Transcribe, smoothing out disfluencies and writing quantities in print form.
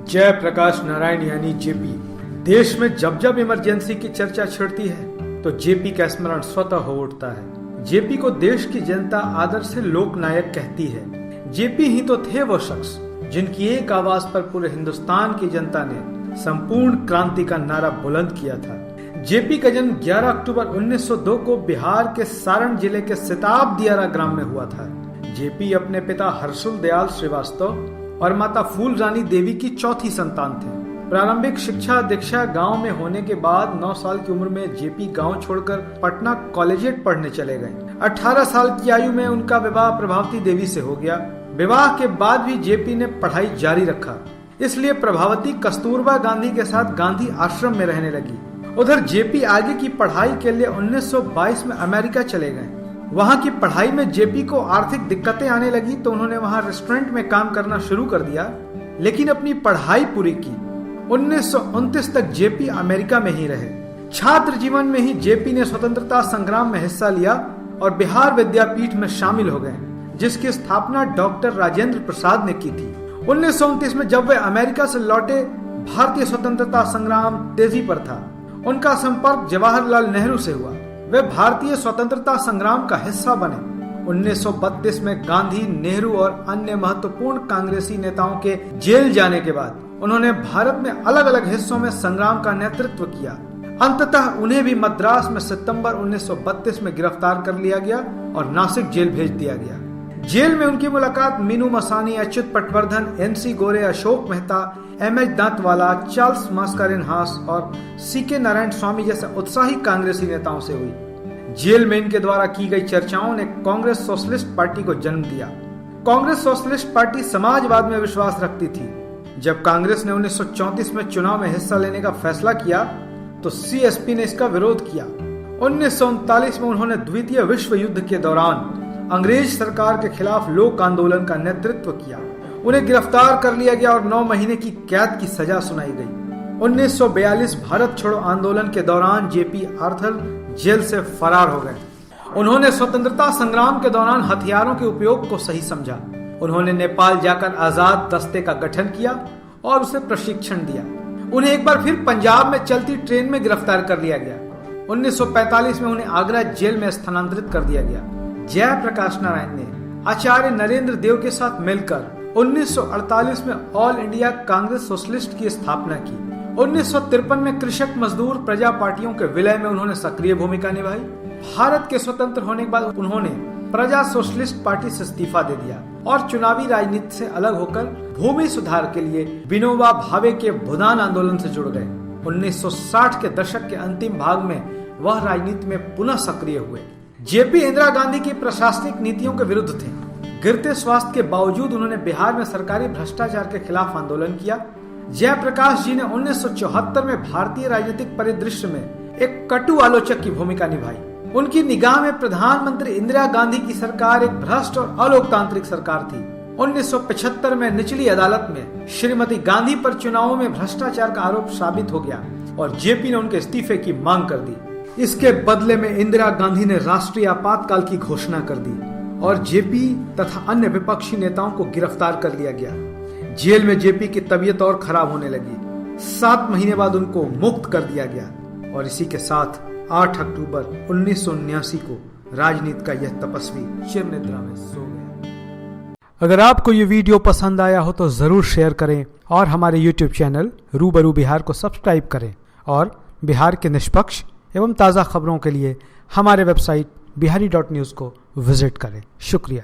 जय प्रकाश नारायण यानी जेपी। देश में जब जब इमरजेंसी की चर्चा छिड़ती है तो जेपी का स्मरण स्वतः हो उठता है। जेपी को देश की जनता आदर से लोकनायक कहती है। जेपी ही तो थे वो शख्स जिनकी एक आवाज पर पूरे हिंदुस्तान की जनता ने संपूर्ण क्रांति का नारा बुलंद किया था। जेपी का जन्म 11 अक्टूबर 1902 को बिहार के सारण जिले के सिताब दियारा ग्राम में हुआ था। जेपी अपने पिता हर्षुल दयाल श्रीवास्तव और माता फूल रानी देवी की चौथी संतान थे। प्रारंभिक शिक्षा दीक्षा गांव में होने के बाद 9 साल की उम्र में जेपी गांव छोड़कर पटना कॉलेजिएट पढ़ने चले गए। 18 साल की आयु में उनका विवाह प्रभावती देवी से हो गया। विवाह के बाद भी जेपी ने पढ़ाई जारी रखा, इसलिए प्रभावती कस्तूरबा गांधी के साथ गांधी आश्रम में रहने लगी। उधर जेपी आगे की पढ़ाई के लिए 1922 में अमेरिका चले गए। वहां की पढ़ाई में जेपी को आर्थिक दिक्कतें आने लगी तो उन्होंने वहां रेस्टोरेंट में काम करना शुरू कर दिया, लेकिन अपनी पढ़ाई पूरी की। 1929 तक जेपी अमेरिका में ही रहे। छात्र जीवन में ही जेपी ने स्वतंत्रता संग्राम में हिस्सा लिया और बिहार विद्यापीठ में शामिल हो गए, जिसकी स्थापना डॉक्टर राजेंद्र प्रसाद ने की थी। 1929 में जब वे अमेरिका से लौटे, भारतीय स्वतंत्रता संग्राम तेजी पर था। उनका संपर्क जवाहरलाल नेहरू से हुआ। वे भारतीय स्वतंत्रता संग्राम का हिस्सा बने। 1932 में गांधी, नेहरू और अन्य महत्वपूर्ण कांग्रेसी नेताओं के जेल जाने के बाद उन्होंने भारत में अलग अलग हिस्सों में संग्राम का नेतृत्व किया। अंततः उन्हें भी मद्रास में सितंबर 1932 में गिरफ्तार कर लिया गया और नासिक जेल भेज दिया गया। जेल में उनकी मुलाकात मीनू मसानी, अच्युत पटवर्धन, एनसी गोरे, अशोक मेहता, एमएच दांतवाला, चार्ल्स मास्कारेनहास और सीके नारायण स्वामी जैसे उत्साही कांग्रेसी नेताओं से हुई। जेल में इनके द्वारा की गई चर्चाओं ने कांग्रेस सोशलिस्ट पार्टी को जन्म दिया। कांग्रेस सोशलिस्ट पार्टी समाजवाद में विश्वास रखती थी। जब कांग्रेस ने 1934 में चुनाव में हिस्सा लेने का फैसला किया तो सीएसपी ने इसका विरोध किया। 1939 में उन्होंने द्वितीय विश्व युद्ध के दौरान अंग्रेज सरकार के खिलाफ लोक आंदोलन का नेतृत्व किया। उन्हें गिरफ्तार कर लिया गया और 9 महीने की कैद की सजा सुनाई गई। 1942 भारत छोड़ो आंदोलन के दौरान जेपी आर्थर जेल से फरार हो गए। उन्होंने स्वतंत्रता संग्राम के दौरान हथियारों के उपयोग को सही समझा। उन्होंने नेपाल जाकर आजाद दस्ते का गठन किया और उसे प्रशिक्षण दिया। उन्हें एक बार फिर पंजाब में चलती ट्रेन में गिरफ्तार कर लिया गया। 1945 में उन्हें आगरा जेल में स्थानांतरित कर दिया गया। जयप्रकाश नारायण ने आचार्य नरेंद्र देव के साथ मिलकर 1948 में ऑल इंडिया कांग्रेस सोशलिस्ट की स्थापना की। 1953 में कृषक मजदूर प्रजा पार्टियों के विलय में उन्होंने सक्रिय भूमिका निभाई। भारत के स्वतंत्र होने के बाद उन्होंने प्रजा सोशलिस्ट पार्टी से इस्तीफा दे दिया और चुनावी राजनीति से अलग होकर भूमि सुधार के लिए विनोबा भावे के भूदान आंदोलन से जुड़ गए। 1960 के दशक के अंतिम भाग में वह राजनीति में पुनः सक्रिय हुए। जेपी इंदिरा गांधी की प्रशासनिक नीतियों के विरुद्ध थे। गिरते स्वास्थ्य के बावजूद उन्होंने बिहार में सरकारी भ्रष्टाचार के खिलाफ आंदोलन किया। जयप्रकाश जी ने 1974 में भारतीय राजनीतिक परिदृश्य में एक कटु आलोचक की भूमिका निभाई। उनकी निगाह में प्रधानमंत्री इंदिरा गांधी की सरकार एक भ्रष्ट और अलोकतांत्रिक सरकार थी। 1975 में निचली अदालत में श्रीमती गांधी पर चुनावों में भ्रष्टाचार का आरोप साबित हो गया और जेपी ने उनके इस्तीफे की मांग कर दी। इसके बदले में इंदिरा गांधी ने राष्ट्रीय आपातकाल की घोषणा कर दी और जेपी तथा अन्य विपक्षी नेताओं को गिरफ्तार कर लिया गया। जेल में जेपी की तबीयत और खराब होने लगी। 7 महीने बाद उनको मुक्त कर दिया गया और इसी के साथ 8 अक्टूबर 1979 को राजनीति का यह तपस्वी चिरनिद्रा में सो गया। अगर आपको ये वीडियो पसंद आया हो तो जरूर शेयर करें और हमारे YouTube चैनल रूबरू बिहार को सब्सक्राइब करें और बिहार के निष्पक्ष एवं ताज़ा खबरों के लिए हमारे वेबसाइट बिहारी.न्यूज़ को विजिट करें। शुक्रिया।